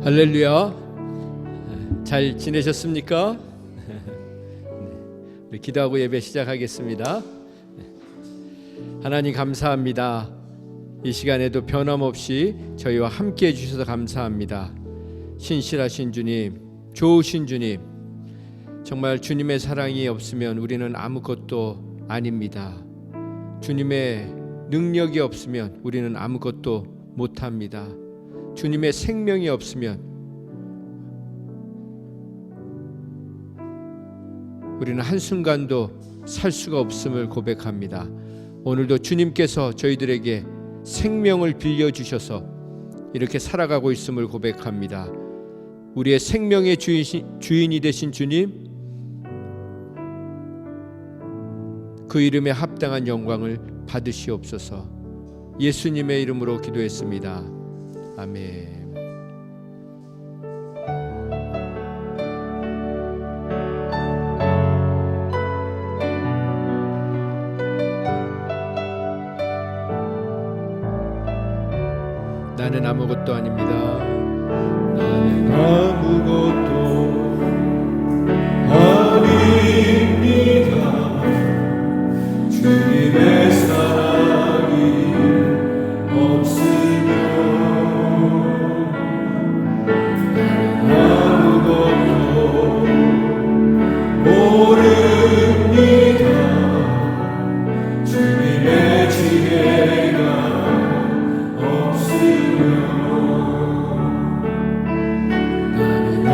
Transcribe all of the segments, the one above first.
할렐루야. 잘 지내셨습니까? 우리 기도하고 예배 시작하겠습니다. 하나님 감사합니다. 이 시간에도 변함없이 저희와 함께 해주셔서 감사합니다. 신실하신 주님, 좋으신 주님, 정말 주님의 사랑이 없으면 우리는 아무것도 아닙니다. 주님의 능력이 없으면 우리는 아무것도 못합니다. 주님의 생명이 없으면 우리는 한순간도 살 수가 없음을 고백합니다. 오늘도 주님께서 저희들에게 생명을 빌려주셔서 이렇게 살아가고 있음을 고백합니다. 우리의 생명의 주인이 되신 주님, 그 이름에 합당한 영광을 받으시옵소서. 예수님의 이름으로 기도했습니다. 아멘. 나는 아무것도 아닙니다. 나는 아무것도 아닙니다. 주님의 사랑이 없으면 아무것도 모릅니다. 주님의 지혜가 없으면 나는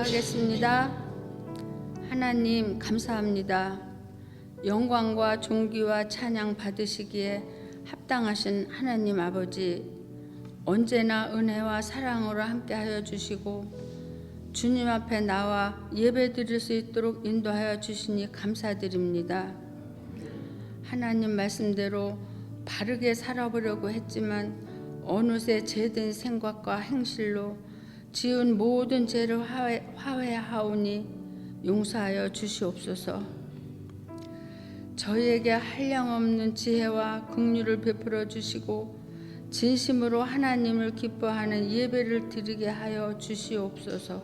기도하겠습니다. 하나님 감사합니다. 영광과 존귀와 찬양 받으시기에 합당하신 하나님 아버지, 언제나 은혜와 사랑으로 함께하여 주시고 주님 앞에 나와 예배드릴 수 있도록 인도하여 주시니 감사드립니다. 하나님 말씀대로 바르게 살아보려고 했지만 어느새 죄된 생각과 행실로 지은 모든 죄를 화해하오니 용서하여 주시옵소서. 저희에게 한량없는 지혜와 긍휼을 베풀어 주시고 진심으로 하나님을 기뻐하는 예배를 드리게 하여 주시옵소서.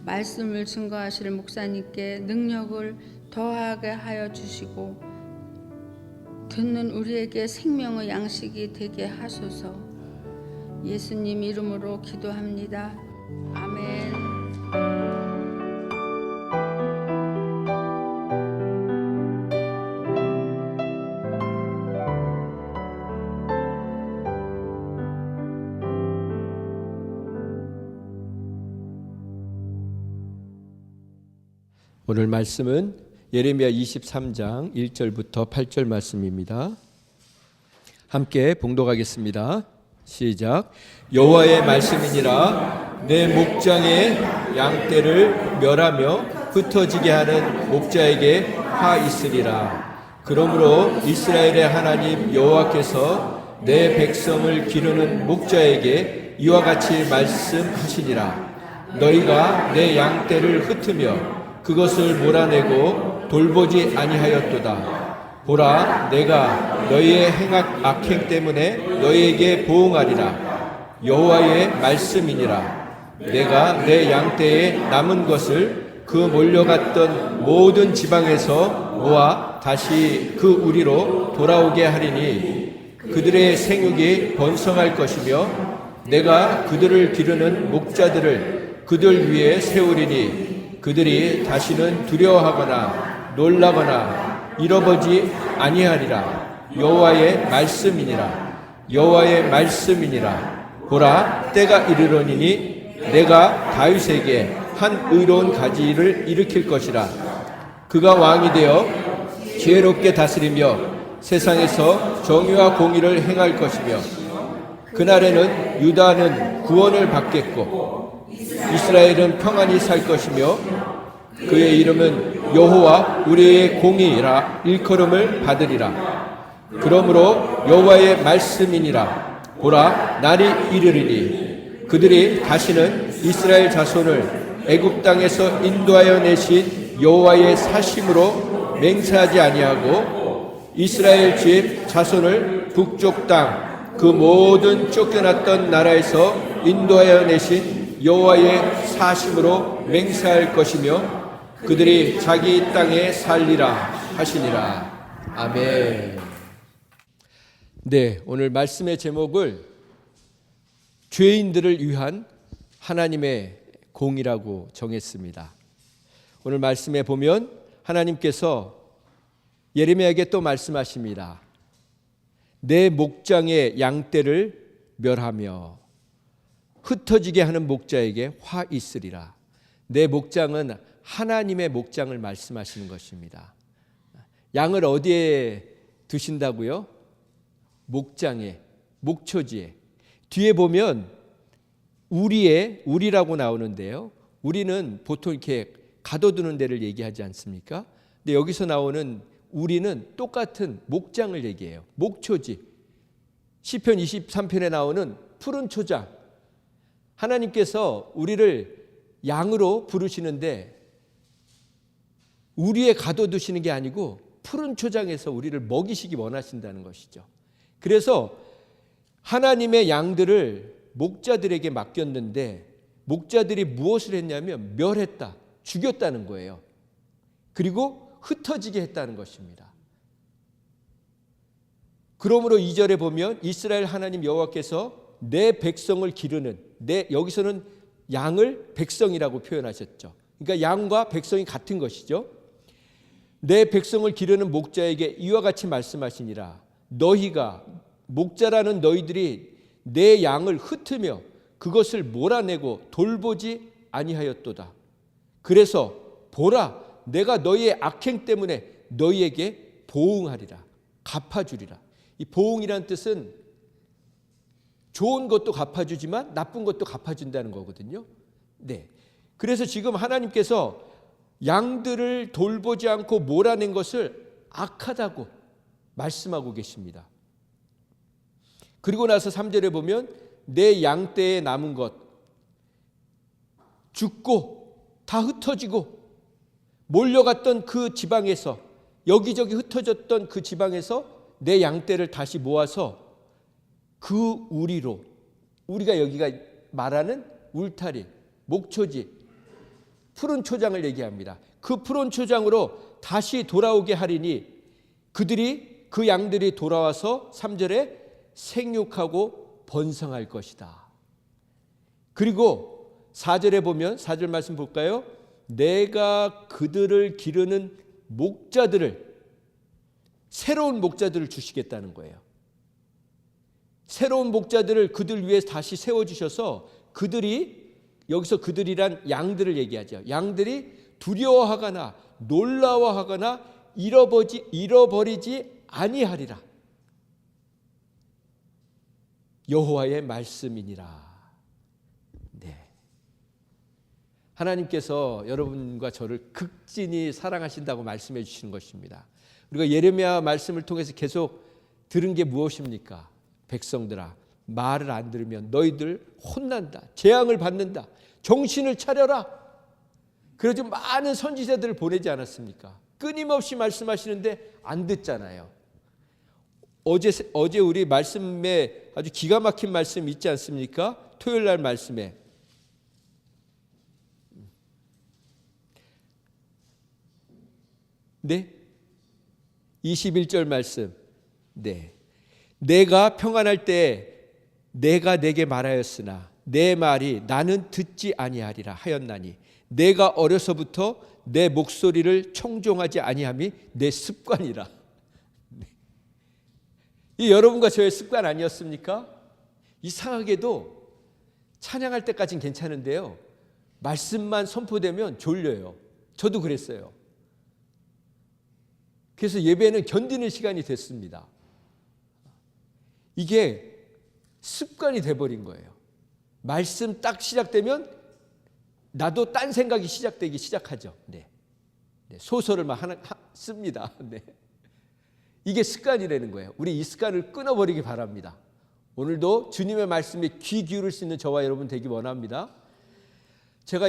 말씀을 증거하실 목사님께 능력을 더하게 하여 주시고 듣는 우리에게 생명의 양식이 되게 하소서. 예수님 이름으로 기도합니다. 아멘. 오늘 말씀은 예레미야 23장 1절부터 8절 말씀입니다. 함께 봉독하겠습니다. 시작. 여호와의 말씀이니라. 내 목장의 양떼를 멸하며 흩어지게 하는 목자에게 화 있으리라. 그러므로 이스라엘의 하나님 여호와께서 내 백성을 기르는 목자에게 이와 같이 말씀하시니라. 너희가 내 양떼를 흩으며 그것을 몰아내고 돌보지 아니하였도다. 보라, 내가 너희의 악행 때문에 너희에게 보응하리라. 여호와의 말씀이니라. 내가 내 양떼에 남은 것을 그 몰려갔던 모든 지방에서 모아 다시 그 우리로 돌아오게 하리니 그들의 생육이 번성할 것이며 내가 그들을 기르는 목자들을 그들 위에 세우리니 그들이 다시는 두려워하거나 놀라거나 잃어버지 아니하리라. 여호와의 말씀이니라. 여호와의 말씀이니라. 보라, 때가 이르러니니 내가 다윗에게 한 의로운 가지를 일으킬 것이라. 그가 왕이 되어 지혜롭게 다스리며 세상에서 정의와 공의를 행할 것이며 그날에는 유다는 구원을 받겠고 이스라엘은 평안히 살 것이며 그의 이름은 여호와 우리의 공의라 일컬음을 받으리라. 그러므로 여호와의 말씀이니라. 보라, 날이 이르리니 그들이 다시는 이스라엘 자손을 애굽 땅에서 인도하여 내신 여호와의 사심으로 맹세하지 아니하고 이스라엘 집 자손을 북쪽 땅 그 모든 쫓겨났던 나라에서 인도하여 내신 여호와의 사심으로 맹세할 것이며 그들이 자기 땅에 살리라 하시니라. 아멘. 네, 오늘 말씀의 제목을 죄인들을 위한 하나님의 공이라고 정했습니다. 오늘 말씀에 보면 하나님께서 예레미야에게 또 말씀하십니다. 내 목장의 양떼를 멸하며 흩어지게 하는 목자에게 화 있으리라. 내 목장은 하나님의 목장을 말씀하시는 것입니다. 양을 어디에 두신다고요? 목장에, 목초지에. 뒤에 보면 우리라고 나오는데요. 우리는 보통 이렇게 가둬두는 데를 얘기하지 않습니까? 근데 여기서 나오는 우리는 똑같은 목장을 얘기해요. 목초지. 시편 23편에 나오는 푸른 초장. 하나님께서 우리를 양으로 부르시는데 우리에 가둬두시는 게 아니고 푸른 초장에서 우리를 먹이시기 원하신다는 것이죠. 그래서 하나님의 양들을 목자들에게 맡겼는데 목자들이 무엇을 했냐면 멸했다, 죽였다는 거예요. 그리고 흩어지게 했다는 것입니다. 그러므로 2절에 보면 이스라엘 하나님 여호와께서 내 백성을 기르는, 여기서는 양을 백성이라고 표현하셨죠. 그러니까 양과 백성이 같은 것이죠. 내 백성을 기르는 목자에게 이와 같이 말씀하시니라. 너희가, 목자라는 너희들이 내 양을 흩으며 그것을 몰아내고 돌보지 아니하였도다. 그래서 보라, 내가 너희의 악행 때문에 너희에게 보응하리라, 갚아주리라. 이 보응이란 뜻은 좋은 것도 갚아주지만 나쁜 것도 갚아준다는 거거든요. 네. 그래서 지금 하나님께서 양들을 돌보지 않고 몰아낸 것을 악하다고 말씀하고 계십니다. 그리고 나서 3절에 보면 내 양떼에 남은 것 죽고 다 흩어지고 몰려갔던 그 지방에서, 여기저기 흩어졌던 그 지방에서 내 양떼를 다시 모아서 그 우리로, 우리가 여기가 말하는 울타리, 목초지, 푸른 초장을 얘기합니다. 그 푸른 초장으로 다시 돌아오게 하리니 그 양들이 돌아와서 3절에 생육하고 번성할 것이다. 그리고 4절에 보면 4절 말씀 볼까요? 내가 그들을 기르는 목자들을, 새로운 목자들을 주시겠다는 거예요. 새로운 목자들을 그들 위해 다시 세워주셔서 그들이, 여기서 그들이란 양들을 얘기하죠. 양들이 두려워하거나 놀라워하거나 잃어버리지 아니하리라. 여호와의 말씀이니라. 네. 하나님께서 여러분과 저를 극진히 사랑하신다고 말씀해 주시는 것입니다. 우리가 예레미야 말씀을 통해서 계속 들은 게 무엇입니까? 백성들아, 말을 안 들으면 너희들 혼난다, 재앙을 받는다, 정신을 차려라. 그래서 많은 선지자들을 보내지 않았습니까? 끊임없이 말씀하시는데 안 듣잖아요. 어제 우리 말씀에 아주 기가 막힌 말씀 있지 않습니까? 토요일 날 말씀에 네? 21절 말씀. 네. 내가 평안할 때 내가 내게 말하였으나 내 말이 나는 듣지 아니하리라 하였나니 내가 어려서부터 내 목소리를 청종하지 아니함이 내 습관이라. 네. 이 여러분과 저의 습관 아니었습니까? 이상하게도 찬양할 때까지는 괜찮은데요, 말씀만 선포되면 졸려요. 저도 그랬어요. 그래서 예배는 견디는 시간이 됐습니다. 이게 습관이 돼버린 거예요. 말씀 딱 시작되면 나도 딴 생각이 시작되기 시작하죠. 네. 소설을 막 하나 씁니다. 네. 이게 습관이라는 거예요. 우리 이 습관을 끊어버리기 바랍니다. 오늘도 주님의 말씀에 귀 기울일 수 있는 저와 여러분 되기 원합니다. 제가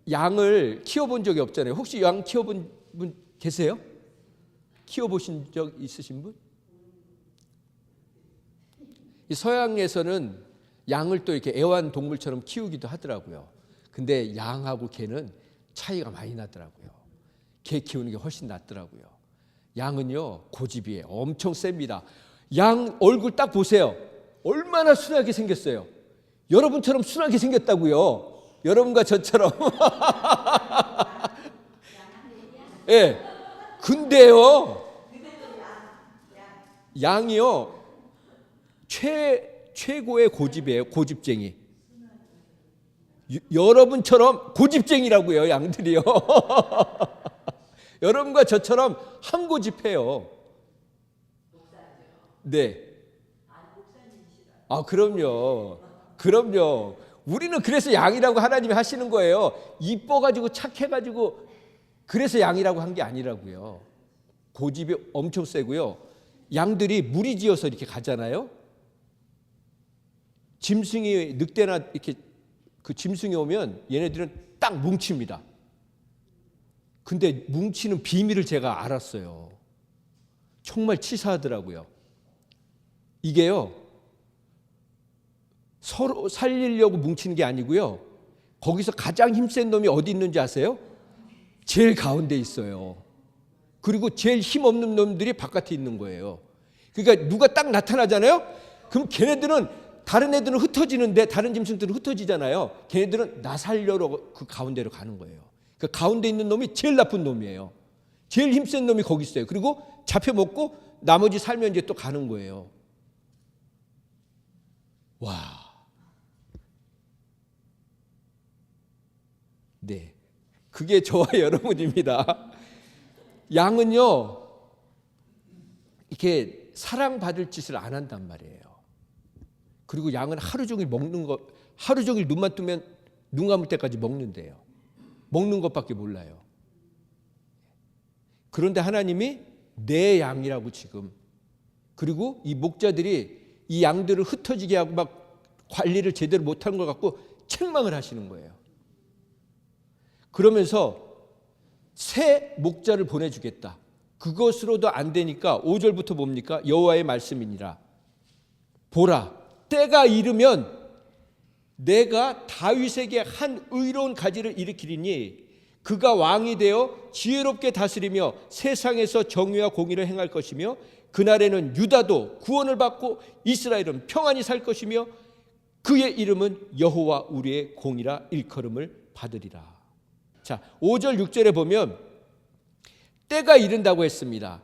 양을 키워본 적이 없잖아요. 혹시 양 키워본 분 계세요? 키워보신 적 있으신 분? 이 서양에서는 양을 또 이렇게 애완동물처럼 키우기도 하더라고요. 근데 양하고 개는 차이가 많이 나더라고요. 개 키우는 게 훨씬 낫더라고요. 양은요, 고집이에요. 엄청 셉니다. 양 얼굴 딱 보세요. 얼마나 순하게 생겼어요. 여러분처럼 순하게 생겼다고요. 여러분과 저처럼. 예. 네. 근데요, 양이요, 최고의 고집이에요. 고집쟁이. 여러분처럼 고집쟁이라고요, 양들이요. 여러분과 저처럼 한 고집해요. 네. 아, 그럼요. 그럼요. 우리는 그래서 양이라고 하나님이 하시는 거예요. 이뻐가지고 착해가지고 그래서 양이라고 한 게 아니라고요. 고집이 엄청 세고요. 양들이 무리지어서 이렇게 가잖아요. 짐승이, 늑대나 이렇게 그 짐승이 오면 얘네들은 딱 뭉칩니다. 근데 뭉치는 비밀을 제가 알았어요. 정말 치사하더라고요. 이게요, 서로 살리려고 뭉치는 게 아니고요, 거기서 가장 힘센 놈이 어디 있는지 아세요? 제일 가운데 있어요. 그리고 제일 힘없는 놈들이 바깥에 있는 거예요. 그러니까 누가 딱 나타나잖아요. 그럼 걔네들은, 다른 애들은 흩어지는데, 다른 짐승들은 흩어지잖아요. 걔네들은 나 살려러 그 가운데로 가는 거예요. 그 가운데 있는 놈이 제일 나쁜 놈이에요. 제일 힘센 놈이 거기 있어요. 그리고 잡혀먹고 나머지 살면 이제 또 가는 거예요. 와. 네, 그게 저와 여러분입니다. 양은요 이렇게 사랑받을 짓을 안 한단 말이에요. 그리고 양은 하루 종일 먹는 거, 하루 종일 눈만 뜨면 눈 감을 때까지 먹는데요. 먹는 것밖에 몰라요. 그런데 하나님이 내 양이라고 지금, 그리고 이 목자들이 이 양들을 흩어지게 하고 막 관리를 제대로 못하는 걸 갖고 책망을 하시는 거예요. 그러면서 새 목자를 보내주겠다. 그것으로도 안 되니까 5절부터 뭡니까? 여호와의 말씀이니라. 보라, 때가 이르면 내가 다윗에게 한 의로운 가지를 일으키리니 그가 왕이 되어 지혜롭게 다스리며 세상에서 정의와 공의를 행할 것이며 그날에는 유다도 구원을 받고 이스라엘은 평안히 살 것이며 그의 이름은 여호와 우리의 공이라 일컬음을 받으리라. 자, 5절 6절에 보면 때가 이른다고 했습니다.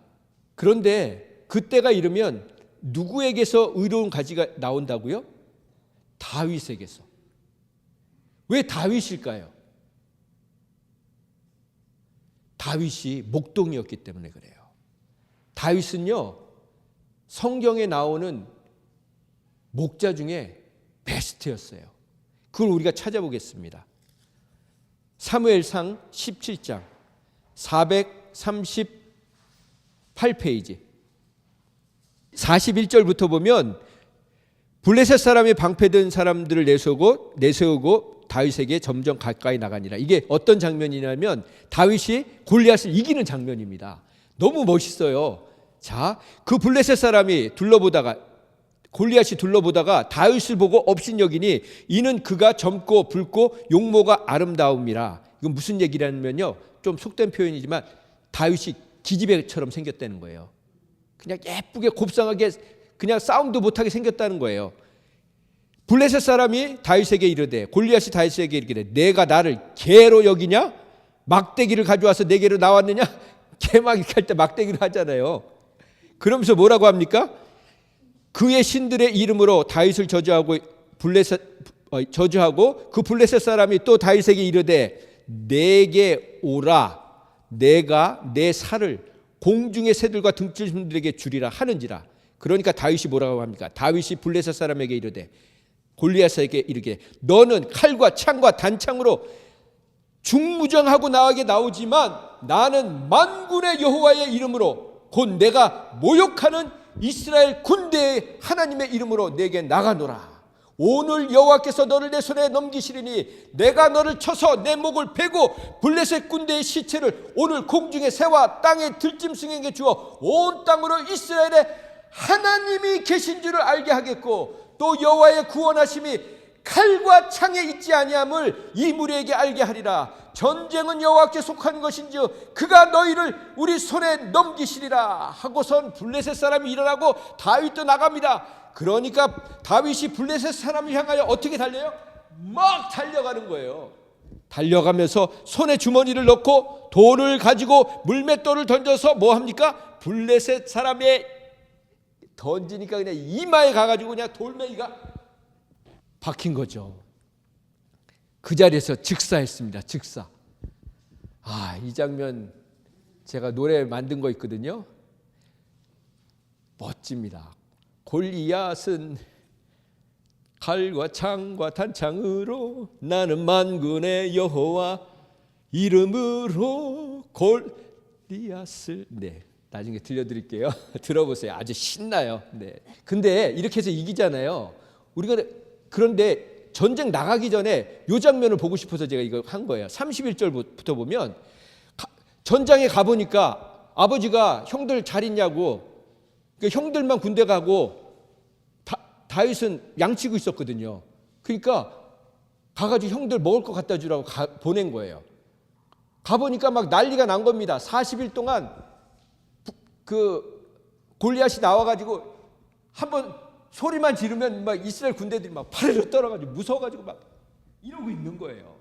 그런데 그 때가 이르면 누구에게서 의로운 가지가 나온다고요? 다윗에게서. 왜 다윗일까요? 다윗이 목동이었기 때문에 그래요. 다윗은요 성경에 나오는 목자 중에 베스트였어요. 그걸 우리가 찾아보겠습니다. 사무엘상 17장 438페이지 41절부터 보면 블레셋 사람이 방패든 사람들을 내세우고 다윗에게 점점 가까이 나가니라. 이게 어떤 장면이냐면 다윗이 골리앗을 이기는 장면입니다. 너무 멋있어요. 자, 그 블레셋 사람이 골리앗이 둘러보다가 다윗을 보고 업신여기니 이는 그가 젊고 붉고 용모가 아름다움이라. 이건 무슨 얘기냐면요, 좀 속된 표현이지만 다윗이 기집애처럼 생겼다는 거예요. 그냥 예쁘게 곱상하게 그냥 싸움도 못하게 생겼다는 거예요. 블레셋 사람이 다윗에게 이르되, 골리앗이 다윗에게 이르되, 내가 나를 개로 여기냐? 막대기를 가져와서 내게로 나왔느냐? 개막 이렇게 할 때 막대기를 하잖아요. 그러면서 뭐라고 합니까? 그의 신들의 이름으로 다윗을 저주하고 그 블레셋 사람이 또 다윗에게 이르되, 내게 오라, 내가 내 살을 공중의 새들과 등짐승들에게 주리라 하는지라. 그러니까 다윗이 뭐라고 합니까? 다윗이 블레셋 사람에게 이르되, 골리앗에게 이르게, 너는 칼과 창과 단창으로 중무정하고 나에게 나오지만 나는 만군의 여호와의 이름으로 곧 내가 모욕하는 이스라엘 군대의 하나님의 이름으로 내게 나가노라. 오늘 여호와께서 너를 내 손에 넘기시리니 내가 너를 쳐서 내 목을 베고 블레셋 군대의 시체를 오늘 공중의 새와 땅의 들짐승에게 주어 온 땅으로 이스라엘의 하나님이 계신 줄을 알게 하겠고, 또 여호와의 구원하심이 칼과 창에 있지 아니함을 이 무리에게 알게 하리라. 전쟁은 여호와께 속한 것인즉 그가 너희를 우리 손에 넘기시리라 하고선 블레셋 사람이 일어나고 다윗도 나갑니다. 그러니까 다윗이 블레셋 사람을 향하여 어떻게 달려요? 막 달려가는 거예요. 달려가면서 손에 주머니를 넣고 돌을 가지고 물맷돌을 던져서 뭐 합니까? 블레셋 사람의 던지니까 그냥 이마에 가가지고 그냥 돌멩이가 박힌 거죠. 그 자리에서 즉사했습니다. 즉사. 이 장면 제가 노래 만든 거 있거든요. 멋집니다. 골리앗은 칼과 창과 단창으로, 나는 만군의 여호와 이름으로 골리앗을. 네, 나중에 들려드릴게요. 들어보세요. 아주 신나요. 네. 근데 이렇게 해서 이기잖아요. 우리가 그런데 전쟁 나가기 전에 이 장면을 보고 싶어서 제가 이거 한 거예요. 31절부터 보면 전장에 가보니까 아버지가 형들 잘 있냐고, 형들만 군대 가고 다윗은 양치고 있었거든요. 그러니까 가가지고 형들 먹을 거 갖다 주라고 보낸 거예요. 가보니까 막 난리가 난 겁니다. 40일 동안 그 골리앗이 나와가지고 한번 소리만 지르면 막 이스라엘 군대들이 막 파르르 떨어가지고 무서워가지고 막 이러고 있는 거예요.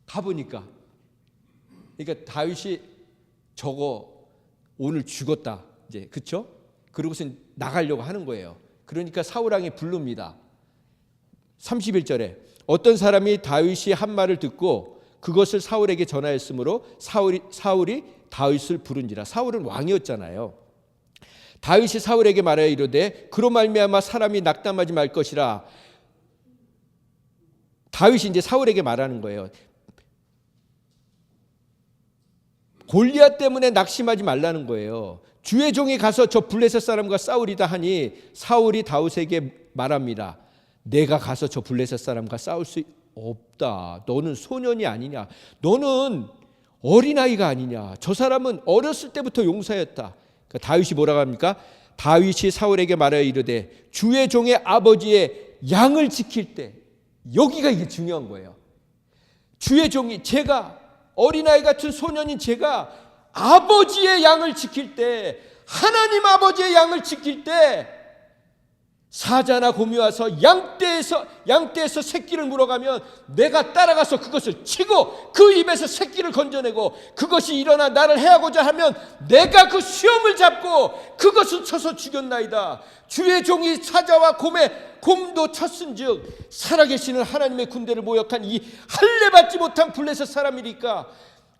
가보니까. 그러니까 다윗이 저거 오늘 죽었다 이제, 그렇죠? 그러고서 나가려고 하는 거예요. 그러니까 사울왕이 부릅니다. 31절에 어떤 사람이 다윗이 한 말을 듣고 그것을 사울에게 전하였으므로 사울이 다윗을 부른지라. 사울은 왕이었잖아요. 다윗이 사울에게 말하여 이르되 그로 말미암아 사람이 낙담하지 말 것이라. 다윗이 이제 사울에게 말하는 거예요. 골리앗 때문에 낙심하지 말라는 거예요. 주의 종이 가서 저 블레셋 사람과 싸우리다 하니 사울이 다윗에게 말합니다. 내가 가서 저 블레셋 사람과 싸울 수 없다. 너는 소년이 아니냐. 너는 어린아이가 아니냐. 저 사람은 어렸을 때부터 용사였다. 그러니까 다윗이 뭐라고 합니까? 다윗이 사울에게 말하여 이르되 주의 종의 아버지의 양을 지킬 때, 여기가 이게 중요한 거예요. 주의 종이, 제가 어린아이 같은 소년인 제가 아버지의 양을 지킬 때, 하나님 아버지의 양을 지킬 때 사자나 곰이 와서 양떼에서 새끼를 물어가면 내가 따라가서 그것을 치고 그 입에서 새끼를 건져내고, 그것이 일어나 나를 해하고자 하면 내가 그 수염을 잡고 그것을 쳐서 죽였나이다. 주의 종이 사자와 곰도 쳤은즉 살아계시는 하나님의 군대를 모욕한 이 할례받지 못한 블레셋 사람이니까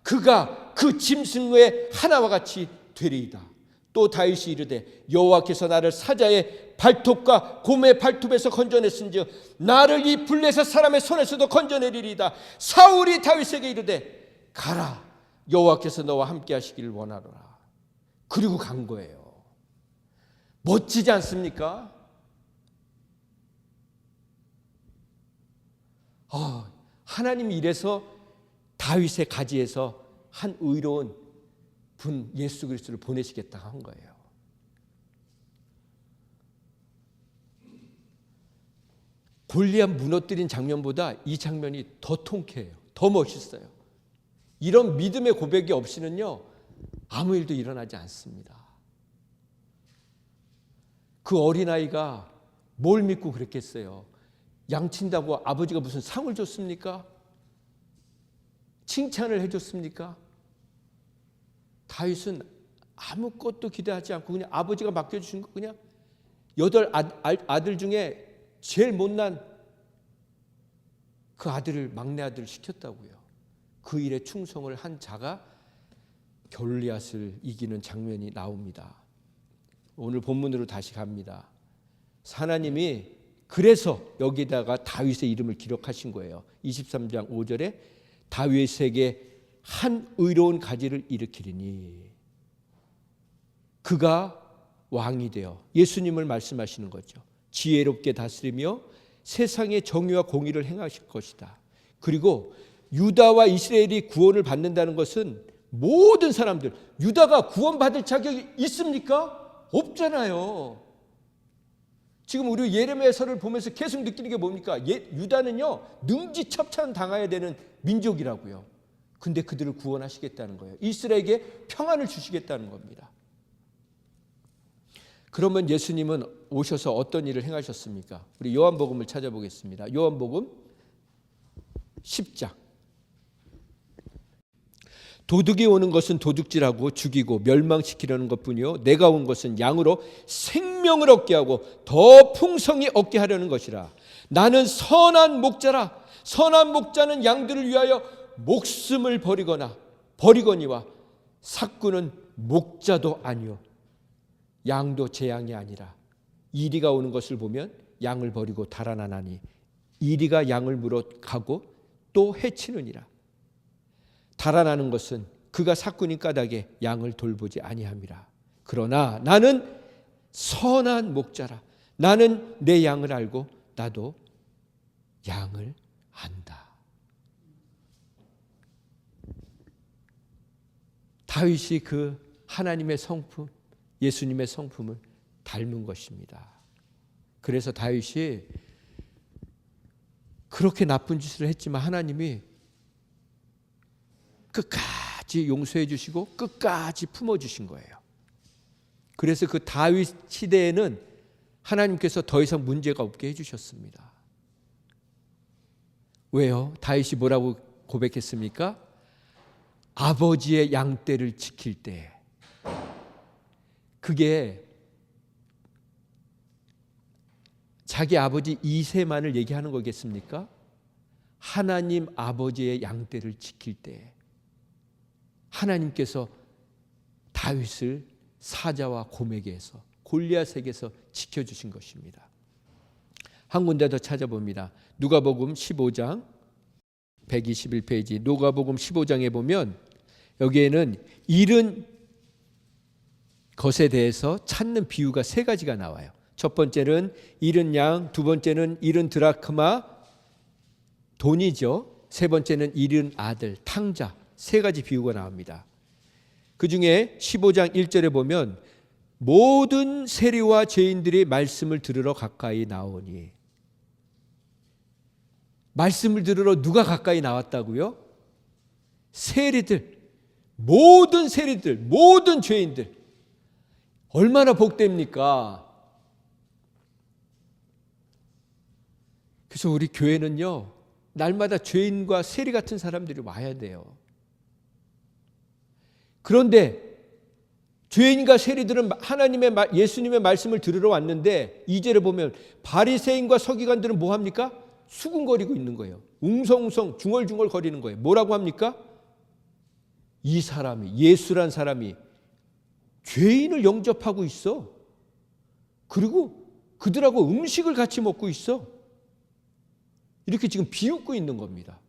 그가 그 짐승의 하나와 같이 되리이다. 또 다윗이 이르되 여호와께서 나를 사자의 발톱과 곰의 발톱에서 건져냈은즉 나를 이 블레셋 사람의 손에서도 건져내리리이다. 사울이 다윗에게 이르되 가라, 여호와께서 너와 함께 하시기를 원하노라. 그리고 간 거예요. 멋지지 않습니까? 하나님이 이래서 다윗의 가지에서 한 의로운 분 예수 그리스도를 보내시겠다 한 거예요. 골리앗 무너뜨린 장면보다 이 장면이 더 통쾌해요. 더 멋있어요. 이런 믿음의 고백이 없이는요, 아무 일도 일어나지 않습니다. 그 어린아이가 뭘 믿고 그랬겠어요? 양친다고 아버지가 무슨 상을 줬습니까? 칭찬을 해줬습니까? 다윗은 아무것도 기대하지 않고 그냥 아버지가 맡겨주신 거, 그냥 8 아들 중에 제일 못난 그 아들을, 막내 아들을 시켰다고요. 그 일에 충성을 한 자가 골리앗을 이기는 장면이 나옵니다. 오늘 본문으로 다시 갑니다. 하나님이 그래서 여기다가 다윗의 이름을 기록하신 거예요. 23장 5절에 다윗에게 한 의로운 가지를 일으키리니 그가 왕이 되어, 예수님을 말씀하시는 거죠. 지혜롭게 다스리며 세상의 정의와 공의를 행하실 것이다. 그리고 유다와 이스라엘이 구원을 받는다는 것은 모든 사람들, 유다가 구원받을 자격이 있습니까? 없잖아요. 지금 우리 예레미야서를 보면서 계속 느끼는 게 뭡니까? 유다는요, 능지처참 당해야 되는 민족이라고요. 근데 그들을 구원하시겠다는 거예요. 이스라엘에게 평안을 주시겠다는 겁니다. 그러면 예수님은 오셔서 어떤 일을 행하셨습니까? 우리 요한복음을 찾아보겠습니다. 요한복음 10장. 도둑이 오는 것은 도둑질하고 죽이고 멸망시키려는 것뿐이요 내가 온 것은 양으로 생명을 얻게 하고 더 풍성히 얻게 하려는 것이라. 나는 선한 목자라. 선한 목자는 양들을 위하여 목숨을 버리거니와 삭구는 목자도 아니요 양도 제 양이 아니라. 이리가 오는 것을 보면 양을 버리고 달아나나니 이리가 양을 물어 가고 또 해치느니라. 달아나는 것은 그가 삭구니 까닭에 양을 돌보지 아니함이라. 그러나 나는 선한 목자라. 나는 내 양을 알고 나도 양을 안다. 다윗이 그 하나님의 성품, 예수님의 성품을 닮은 것입니다. 그래서 다윗이 그렇게 나쁜 짓을 했지만 하나님이 끝까지 용서해 주시고 끝까지 품어주신 거예요. 그래서 그 다윗 시대에는 하나님께서 더 이상 문제가 없게 해주셨습니다. 왜요? 다윗이 뭐라고 고백했습니까? 아버지의 양떼를 지킬 때. 그게 자기 아버지 이새만을 얘기하는 거겠습니까? 하나님 아버지의 양떼를 지킬 때 하나님께서 다윗을 사자와 곰에게서 골리앗에게서 지켜주신 것입니다. 한 군데 더 찾아봅니다. 누가복음 15장 121페이지 누가복음 15장에 보면 여기에는 잃은 것에 대해서 찾는 비유가 세 가지가 나와요. 첫 번째는 잃은 양, 두 번째는 잃은 드라크마, 돈이죠. 세 번째는 잃은 아들, 탕자. 세 가지 비유가 나옵니다. 그 중에 15장 1절에 보면 모든 세리와 죄인들이 말씀을 들으러 가까이 나오니, 말씀을 들으러 누가 가까이 나왔다고요? 세리들, 모든 세리들, 모든 죄인들. 얼마나 복됩니까? 그래서 우리 교회는요, 날마다 죄인과 세리 같은 사람들이 와야 돼요. 그런데 죄인과 세리들은 예수님의 말씀을 들으러 왔는데 2절에 보면 바리새인과 서기관들은 뭐 합니까? 수군거리고 있는 거예요. 웅성웅성 중얼중얼 거리는 거예요. 뭐라고 합니까? 이 사람이, 예수란 사람이 죄인을 영접하고 있어. 그리고 그들하고 음식을 같이 먹고 있어. 이렇게 지금 비웃고 있는 겁니다.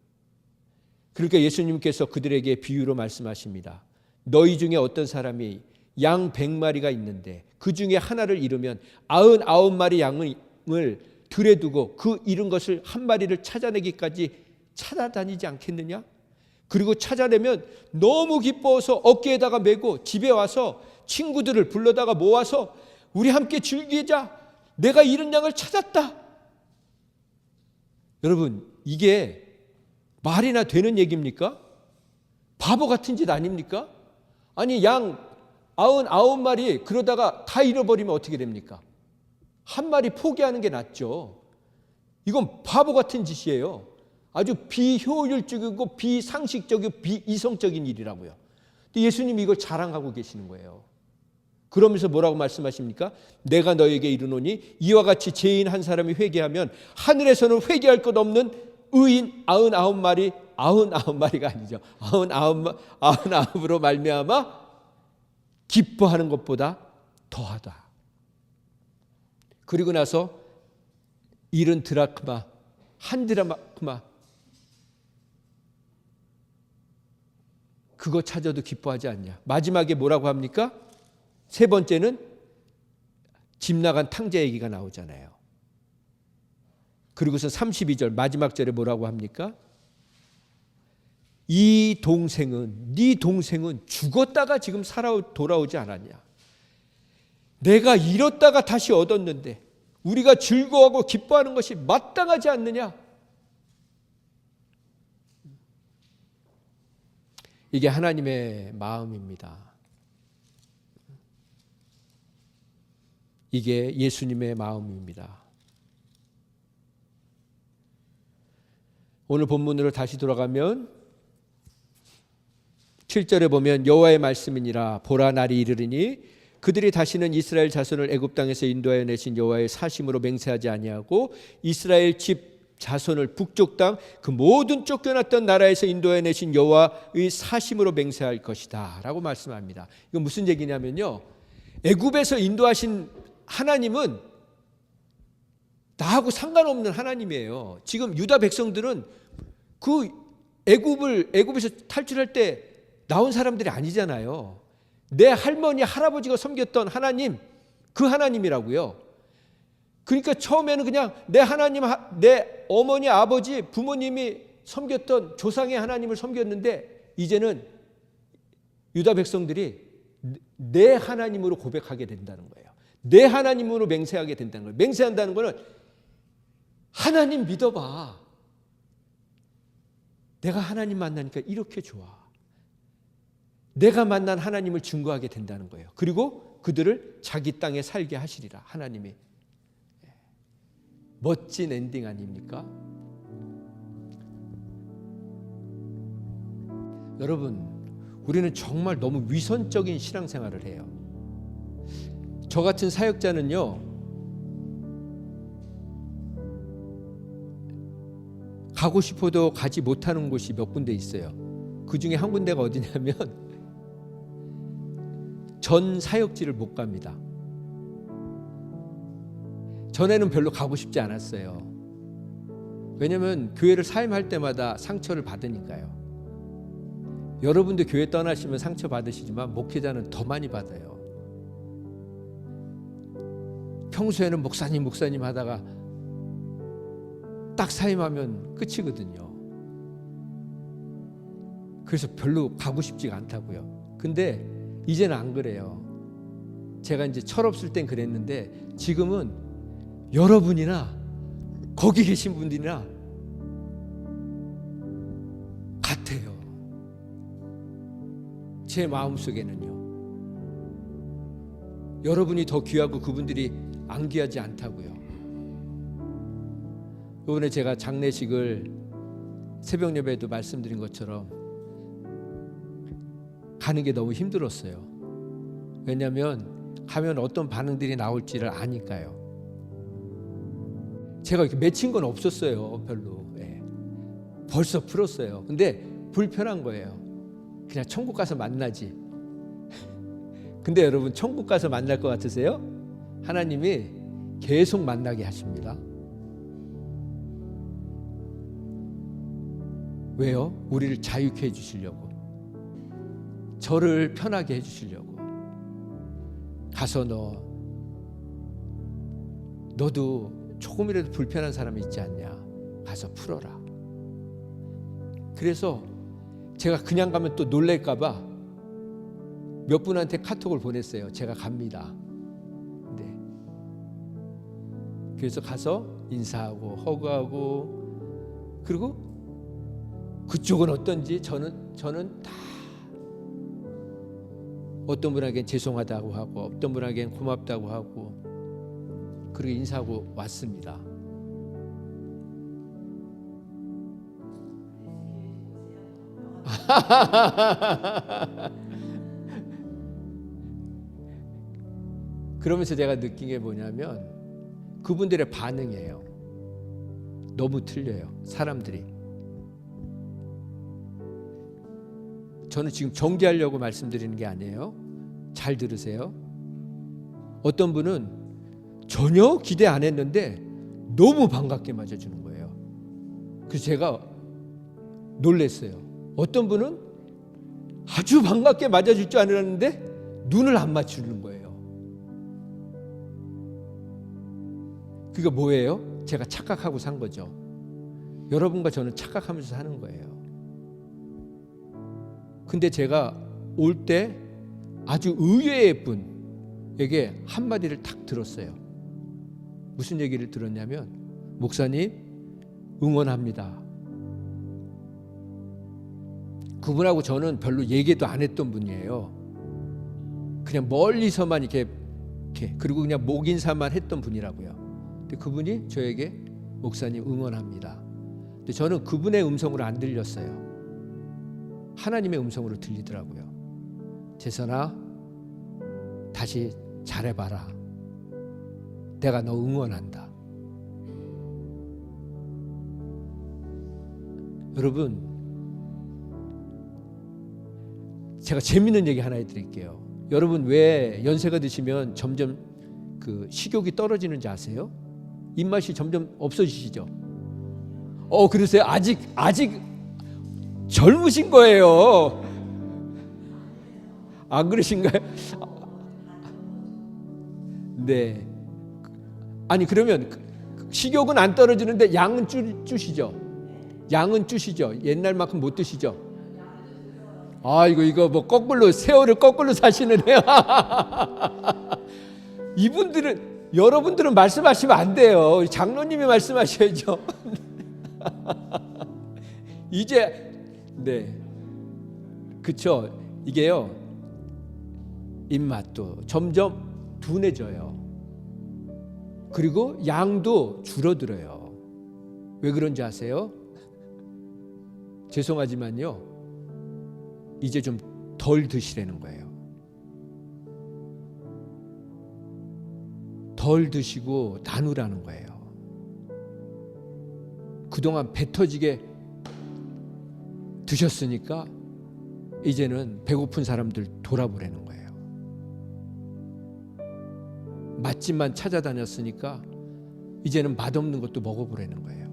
그러니까 예수님께서 그들에게 비유로 말씀하십니다. 너희 중에 어떤 사람이 양 100마리가 있는데 그 중에 하나를 잃으면 99마리 양을 들에 두고 그 잃은 것을 한 마리를 찾아내기까지 찾아다니지 않겠느냐? 그리고 찾아내면 너무 기뻐서 어깨에다가 메고 집에 와서 친구들을 불러다가 모아서 우리 함께 즐기자. 내가 잃은 양을 찾았다. 여러분, 이게 말이나 되는 얘기입니까? 바보 같은 짓 아닙니까? 아니, 양 99마리 그러다가 다 잃어버리면 어떻게 됩니까? 한 마리 포기하는 게 낫죠. 이건 바보 같은 짓이에요. 아주 비효율적이고 비상식적이고 비이성적인 일이라고요. 근데 예수님이 이걸 자랑하고 계시는 거예요. 그러면서 뭐라고 말씀하십니까? 내가 너에게 이르노니 이와 같이 죄인 한 사람이 회개하면 하늘에서는 회개할 것 없는 의인 99마리가 아니죠. 99으로 말미암아 기뻐하는 것보다 더하다. 그리고 나서 잃은 드라크마, 한 드라크마, 그거 찾아도 기뻐하지 않냐. 마지막에 뭐라고 합니까? 세 번째는 집 나간 탕자 얘기가 나오잖아요. 그리고서 32절 마지막 절에 뭐라고 합니까? 네 동생은 죽었다가 지금 돌아오지 않았냐. 내가 잃었다가 다시 얻었는데 우리가 즐거워하고 기뻐하는 것이 마땅하지 않느냐. 이게 하나님의 마음입니다. 이게 예수님의 마음입니다. 오늘 본문으로 다시 돌아가면 7절에 보면 여호와의 말씀이니라 보라 날이 이르리니 그들이 다시는 이스라엘 자손을 애굽 땅에서 인도하여 내신 여호와의 사심으로 맹세하지 아니하고 이스라엘 집 자손을 북쪽 땅 그 모든 쫓겨났던 나라에서 인도하여 내신 여호와의 사심으로 맹세할 것이다 라고 말씀합니다. 이건 무슨 얘기냐면요, 애굽에서 인도하신 하나님은 나하고 상관없는 하나님이에요. 지금 유다 백성들은 그 애굽에서 탈출할 때 나온 사람들이 아니잖아요. 내 할머니 할아버지가 섬겼던 하나님, 그 하나님이라고요. 그러니까 처음에는 그냥 내 하나님, 내 어머니 아버지 부모님이 섬겼던 조상의 하나님을 섬겼는데 이제는 유다 백성들이 내 하나님으로 고백하게 된다는 거예요. 내 하나님으로 맹세하게 된다는 거예요. 맹세한다는 거는 하나님 믿어봐. 내가 하나님 만나니까 이렇게 좋아. 내가 만난 하나님을 증거하게 된다는 거예요. 그리고 그들을 자기 땅에 살게 하시리라. 하나님이. 멋진 엔딩 아닙니까? 여러분, 우리는 정말 너무 위선적인 신앙생활을 해요. 저 같은 사역자는요, 가고 싶어도 가지 못하는 곳이 몇 군데 있어요. 그 중에 한 군데가 어디냐면 전 사역지를 못 갑니다. 전에는 별로 가고 싶지 않았어요. 왜냐하면 교회를 사임할 때마다 상처를 받으니까요. 여러분도 교회 떠나시면 상처 받으시지만 목회자는 더 많이 받아요. 평소에는 목사님 하다가 딱 사임하면 끝이거든요. 그래서 별로 가고 싶지가 않다고요. 근데 이제는 안 그래요. 제가 이제 철없을 땐 그랬는데 지금은 여러분이나 거기 계신 분들이나 같아요. 제 마음속에는요. 여러분이 더 귀하고 그분들이 안 귀하지 않다고요. 이번에 제가 장례식을 새벽 예배에도 말씀드린 것처럼 가는 게 너무 힘들었어요. 왜냐하면 가면 어떤 반응들이 나올지를 아니까요. 제가 이렇게 맺힌 건 없었어요. 별로. 예. 벌써 풀었어요. 근데 불편한 거예요. 그냥 천국 가서 만나지. 근데 여러분 천국 가서 만날 것 같으세요? 하나님이 계속 만나게 하십니다. 왜요? 우리를 자유케 해주시려고. 저를 편하게 해주시려고. 가서 너도 조금이라도 불편한 사람이 있지 않냐? 가서 풀어라. 그래서 제가 그냥 가면 또 놀랄까 봐 몇 분한테 카톡을 보냈어요. 제가 갑니다. 네. 그래서 가서 인사하고 허그하고 그리고 그쪽은 어떤지 저는 다 어떤 분에겐 죄송하다고 하고 어떤 분에겐 고맙다고 하고 그리고 인사하고 왔습니다. 그러면서 제가 느낀 게 뭐냐면 그분들의 반응이에요. 너무 틀려요. 사람들이. 저는 지금 정죄하려고 말씀드리는 게 아니에요. 잘 들으세요. 어떤 분은 전혀 기대 안 했는데 너무 반갑게 맞아주는 거예요. 그래서 제가 놀랐어요. 어떤 분은 아주 반갑게 맞아줄 줄 알았는데 눈을 안 맞추는 거예요. 그게 뭐예요? 제가 착각하고 산 거죠. 여러분과 저는 착각하면서 사는 거예요. 근데 제가 올 때 아주 의외의 분에게 한마디를 탁 들었어요. 무슨 얘기를 들었냐면 목사님 응원합니다. 그분하고 저는 별로 얘기도 안 했던 분이에요. 그냥 멀리서만 이렇게 그리고 그냥 목 인사만 했던 분이라고요. 근데 그분이 저에게 목사님 응원합니다. 근데 저는 그분의 음성으로 안 들렸어요. 하나님의 음성으로 들리더라고요. 재선아, 다시 잘해봐라. 내가 너 응원한다. 여러분, 제가 재밌는 얘기 하나 해드릴게요. 여러분 왜 연세가 드시면 점점 그 식욕이 떨어지는지 아세요? 입맛이 점점 없어지시죠? 그러세요? 아직 젊으신 거예요. 안 그러신가요? 네. 아니 그러면 식욕은 안 떨어지는데 양은 쭈시죠? 양은 쭈시죠? 옛날만큼 못 드시죠? 이거 뭐 거꾸로 세월을 거꾸로 사시는데요. 이분들은 여러분들은 말씀하시면 안 돼요. 장로님이 말씀하셔야죠. 이제 네, 그쵸? 이게요 입맛도 점점 둔해져요. 그리고 양도 줄어들어요. 왜 그런지 아세요? 죄송하지만요, 이제 좀 덜 드시라는 거예요. 덜 드시고 나누라는 거예요. 그동안 배 터지게 드셨으니까 이제는 배고픈 사람들 돌아보라는 거예요. 맛집만 찾아다녔으니까 이제는 맛없는 것도 먹어보라는 거예요.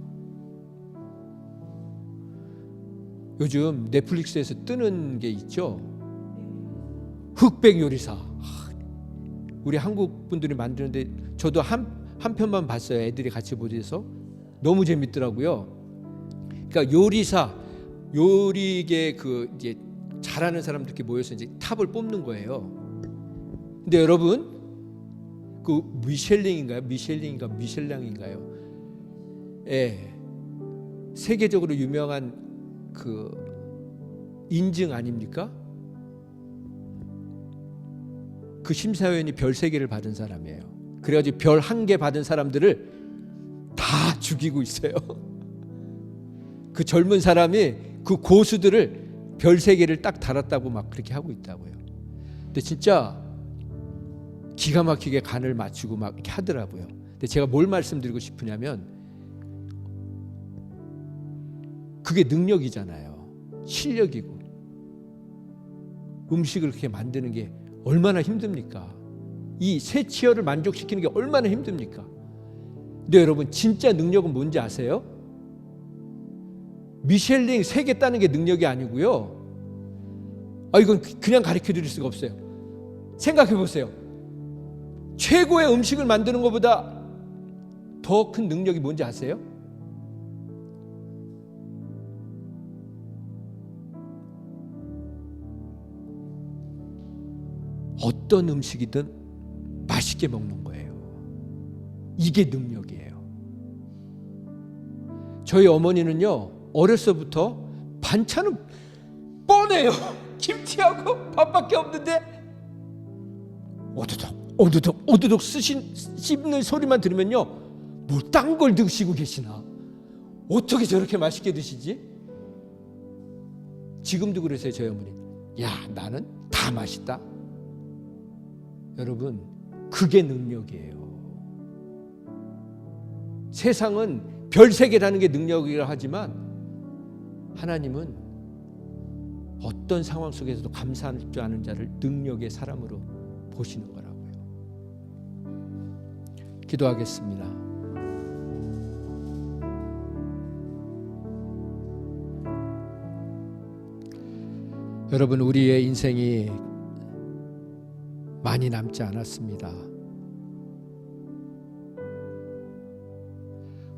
요즘 넷플릭스에서 뜨는 게 있죠. 흑백 요리사. 우리 한국 분들이 만드는데 저도 한 편만 봤어요. 애들이 같이 보셔서 너무 재밌더라고요. 그러니까 요리계 그 이제 잘하는 사람들끼리 모여서 이제 탑을 뽑는 거예요. 근데 여러분 그 미셸랭인가요? 예, 세계적으로 유명한 그 인증 아닙니까? 그 심사위원이 별 3개를 받은 사람이에요. 그래가지고 별 1개 받은 사람들을 다 죽이고 있어요. 그 젊은 사람이 그 고수들을 별 3개를 딱 달았다고 막 그렇게 하고 있다고요. 근데 진짜 기가 막히게 간을 맞추고 막 이렇게 하더라고요. 근데 제가 뭘 말씀드리고 싶으냐면 그게 능력이잖아요. 실력이고 음식을 그렇게 만드는 게 얼마나 힘듭니까? 이 세 치열을 만족시키는 게 얼마나 힘듭니까? 근데 여러분 진짜 능력은 뭔지 아세요? 미셸링 3개 따는 게 능력이 아니고요. 이건 그냥 가르쳐 드릴 수가 없어요. 생각해 보세요. 최고의 음식을 만드는 것보다 더 큰 능력이 뭔지 아세요? 어떤 음식이든 맛있게 먹는 거예요. 이게 능력이에요. 저희 어머니는요, 어려서부터 반찬은 뻔해요. 김치하고 밥밖에 없는데 오두독 씹는 소리만 들으면요, 뭐 딴 걸 드시고 계시나? 어떻게 저렇게 맛있게 드시지? 지금도 그러세요. 저희 어머니. 야, 나는 다 맛있다. 여러분, 그게 능력이에요. 세상은 별 3개라는 게 능력이라 하지만 하나님은 어떤 상황 속에서도 감사할 줄 아는 자를 능력의 사람으로 보시는 거라고요. 기도하겠습니다. 여러분, 우리의 인생이 많이 남지 않았습니다.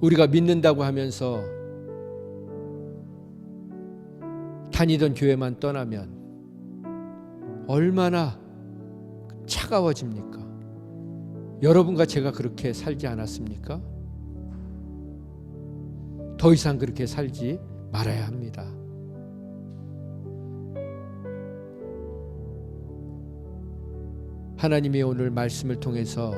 우리가 믿는다고 하면서 다니던 교회만 떠나면 얼마나 차가워집니까? 여러분과 제가 그렇게 살지 않았습니까? 더 이상 그렇게 살지 말아야 합니다. 하나님이 오늘 말씀을 통해서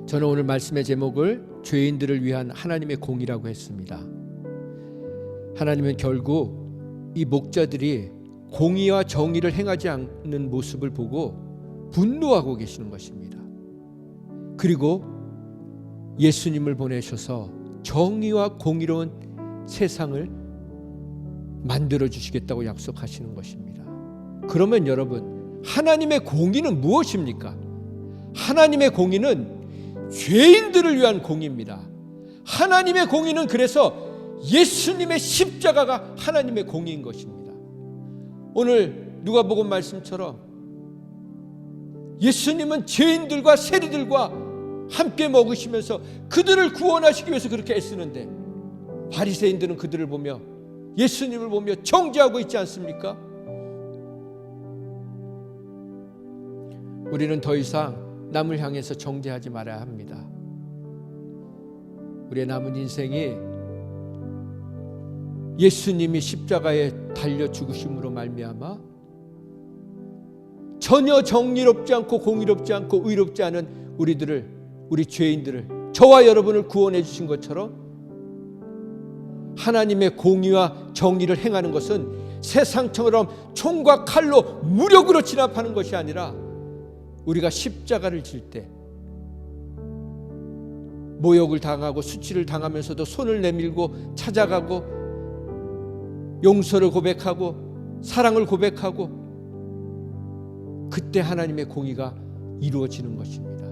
저는 오늘 말씀의 제목을 죄인들을 위한 하나님의 공의라고 했습니다. 하나님은 결국 이 목자들이 공의와 정의를 행하지 않는 모습을 보고 분노하고 계시는 것입니다. 그리고 예수님을 보내셔서 정의와 공의로운 세상을 만들어 주시겠다고 약속하시는 것입니다. 그러면 여러분, 하나님의 공의는 무엇입니까? 하나님의 공의는 죄인들을 위한 공의입니다. 하나님의 공의는 그래서 예수님의 십자가가 하나님의 공의인 것입니다. 오늘 누가복음 말씀처럼 예수님은 죄인들과 세리들과 함께 먹으시면서 그들을 구원하시기 위해서 그렇게 애쓰는데 바리새인들은 그들을 보며 예수님을 보며 정죄하고 있지 않습니까? 우리는 더 이상 남을 향해서 정죄하지 말아야 합니다. 우리의 남은 인생이 예수님이 십자가에 달려 죽으심으로 말미암아 전혀 정의롭지 않고 공의롭지 않고 의롭지 않은 우리 죄인들을, 저와 여러분을 구원해 주신 것처럼 하나님의 공의와 정의를 행하는 것은 세상처럼 총과 칼로 무력으로 진압하는 것이 아니라 우리가 십자가를 질 때 모욕을 당하고 수치를 당하면서도 손을 내밀고 찾아가고 용서를 고백하고 사랑을 고백하고, 그때 하나님의 공의가 이루어지는 것입니다.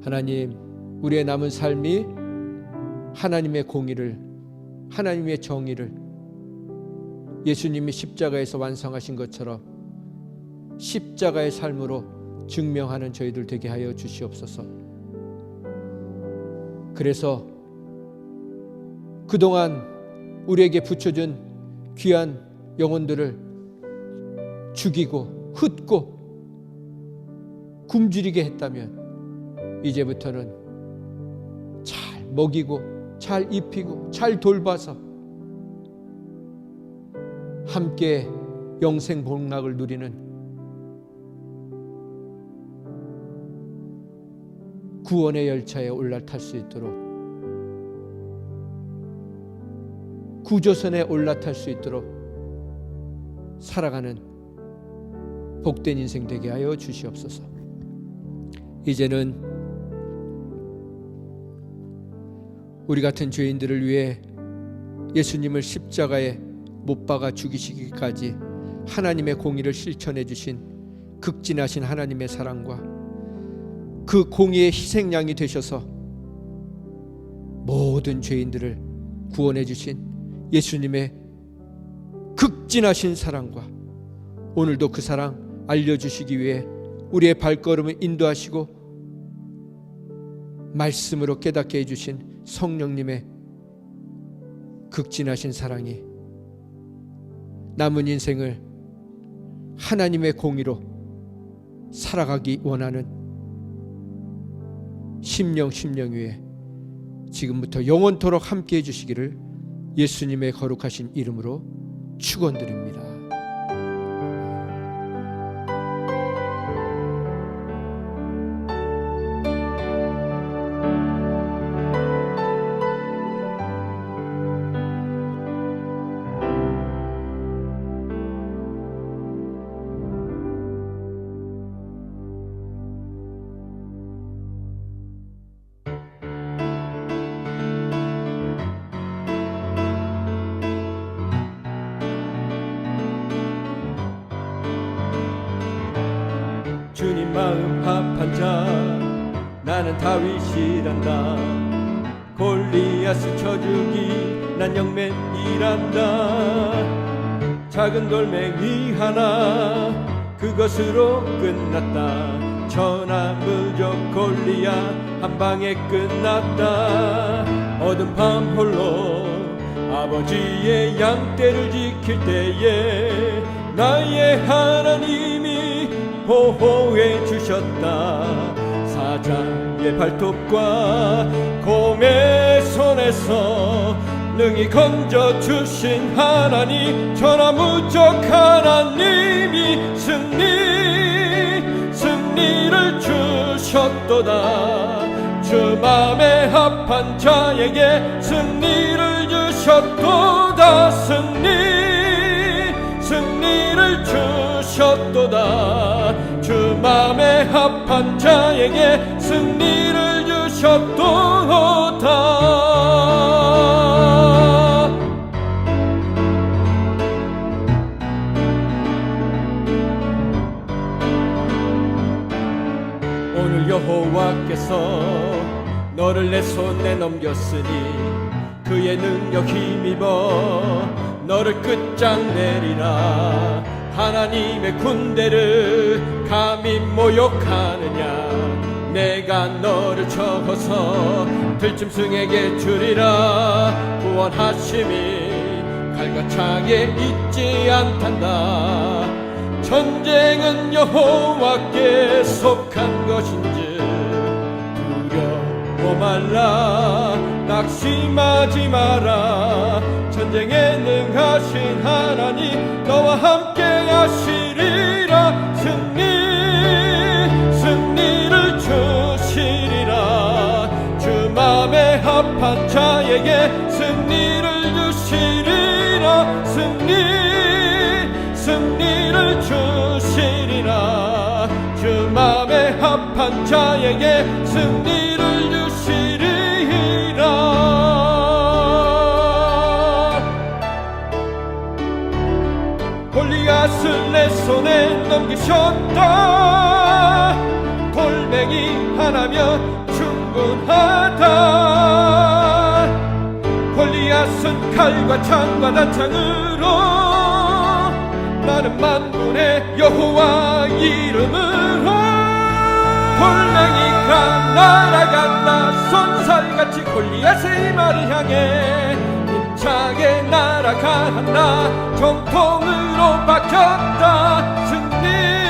하나님, 우리의 남은 삶이 하나님의 공의를, 하나님의 정의를 예수님이 십자가에서 완성하신 것처럼 십자가의 삶으로 증명하는 저희들 되게 하여 주시옵소서. 그래서 그동안 우리에게 붙여준 귀한 영혼들을 죽이고 흩고 굶주리게 했다면, 이제부터는 잘 먹이고 잘 입히고 잘 돌봐서 함께 영생 복락을 누리는 구원의 열차에 올라탈 수 있도록, 구조선에 올라탈 수 있도록 살아가는 복된 인생 되게 하여 주시옵소서. 이제는 우리 같은 죄인들을 위해 예수님을 십자가에 못 박아 죽이시기까지 하나님의 공의를 실천해 주신 극진하신 하나님의 사랑과 그 공의의 희생양이 되셔서 모든 죄인들을 구원해 주신 예수님의 극진하신 사랑과, 오늘도 그 사랑 알려주시기 위해 우리의 발걸음을 인도하시고 말씀으로 깨닫게 해주신 성령님의 극진하신 사랑이 남은 인생을 하나님의 공의로 살아가기 원하는 심령 위에 지금부터 영원토록 함께 해주시기를 예수님의 거룩하신 이름으로 축원드립니다. 주님 마음 합한 자 나는 다윗이란다. 골리앗을 쳐주기 난 영맨이란다. 작은 돌멩이 하나 그것으로 끝났다. 천하무적 골리앗 한 방에 끝났다. 어두운 밤 홀로 아버지의 양떼를 지킬 때에 나의 하나님이 보호해 주셨다. 사자의 발톱과 곰의 손에서 능히 건져 주신 하나님, 천하무적 하나님이 승리를 주셨도다. 주 맘에 합한 자에게 승리를 주셨도다. 승리를 주셨도다. 주 맘에 합한 자에게 승리를 주셨도다. 오늘 여호와께서 너를 내 손에 넘겼으니 그의 능력 힘입어 너를 끝장내리라. 하나님의 군대를 감히 모욕하느냐. 내가 너를 쳐서 들짐승에게 주리라. 구원하심이 칼과 창에 있지 않단다. 전쟁은 여호와께 속한 것인지 두려워 말라. 낙심하지 마라. 전쟁에 능하신 하나님 너와 함께 하시리라. 승리를 주시리라. 주 맘에 합한 자에게 승리를 주시리라. 승리를 주시리라. 주 맘에 합한 자에게 승리 이루셨다. 돌멩이 하나면 충분하다. 골리앗은 칼과 창과 단창으로, 나는 만군의 여호와 이름으로. 돌멩이가 날아간다. 손살같이 골리앗의 말을 향해 힘차게 날아간다. 정통으로 박혔다. 승리